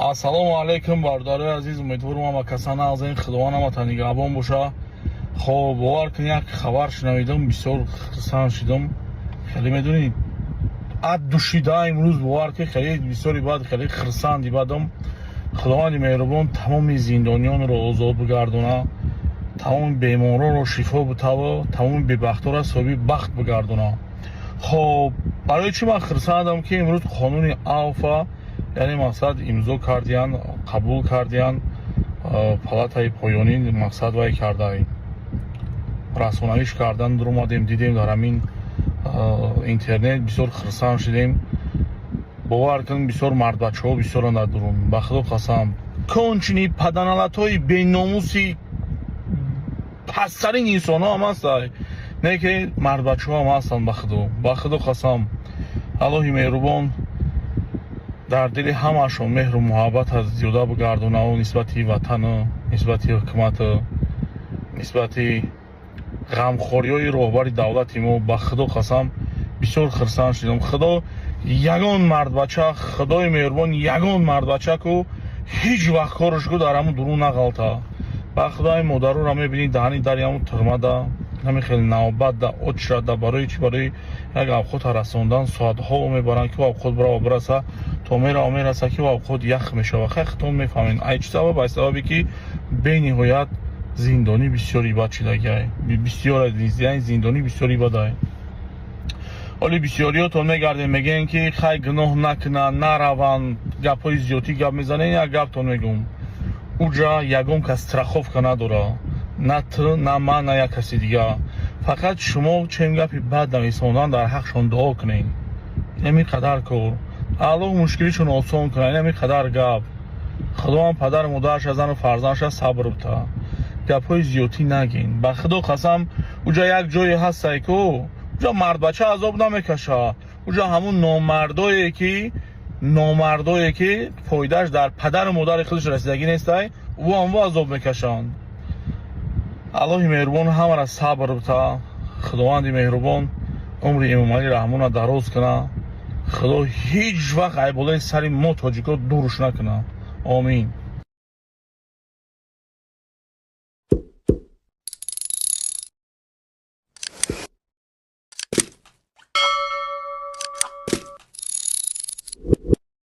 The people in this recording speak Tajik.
ассалому алайкум бардори азиз, умедворам ама каса нағзаин худованама та нигаҳбон боша. хоб бовар кунед, як хабар шунавидам, бисёр хурсанд шудам. хеле медонед ад душида имрӯз бовар ки хеле бисёри баъд хеле хурсанди бадам. худованди меҳрубон тамоми зиндонёнро озод бигардона, тамоми беморонро шифо битава, тамоми бебахтора соҳиби бахт бигардона. хоб барои чӣ ман хурсандам ки имрӯз қонуни авфа, яъне мақсад имзо кардиян, қабул кардиян, палатаи поёнӣ мақсад вай кардаи расмонавиш кардан дуромадем, дидем дар ҳамин интернет, бисёр хурсанд шудем. бовар кунед бисёр мардбачаҳо бисёранд дар дурум. ба худо қасам кончини паданалатҳои беномуси пасттарин инсонҳо ҳам ҳастанд, не ки мардбачаҳо ҳам ҳастанд. ба худо қасам аллоҳи меҳрубон дар дили ҳамаашон меҳру муҳаббата зиёда бигардонаву нисбати ватану нисбати ҳукумату нисбати ғамхориҳои роҳбари давлати мо. ба худо қасам бисёр хурсанд шудам. худо ягон мардбача, худои меҳрубон ягон мардбача ку ҳеҷ вақт кораш ку дар ҳамун дурӯ нағалта. ба худои модарура мебинӣ даҳани дари ҳамун турмада ҳамин хеле навбат да очрада барои чӣ, барои як авқота расондан соатҳо мебаранд ки авқот баро бираса, то мераса ки авқот ях мешава. хехтон мефаҳмед ай чӣ сабаб? ай сабабе ки бениҳоят зиндонӣ бисёри бад шудагиай, бисёр яъне зиндонӣ бисёри бадай. оли бисёриётон мегардем мегӯем ки хай гуноҳ накунанд, нараванд, гапҳои зиёдӣ гап мезанем. як гаптон мегӯм, уҷа ягон кас страховка надора, на ту, на ман, на як каси дигар. фақат шумо чем гапи бад намесонанд, дар ҳақшон дуо кунед. ҳамин қадар кор, аллоҳ мушкилишон осон кунад. ҳамин қадар гап. худоам падару модараша, зану фарзандаша сабр бита. гапҳои зиёдӣ нагин. ба худо қасам уҷа як ҷое ҳастае ку уҷа мардбача азоб намекаша. уҷа ҳамун номардое ки фоидааш дар падару модари худаш расидагӣ нестай, вон азоб мекашанд. аллоҳи меҳрубон ҳамара сабр бита. худованди меҳрубон умри эмомалӣ раҳмона дароз куна. худо ҳеҷ вақт айболаи сари мо тоҷико дурш накуна. омин.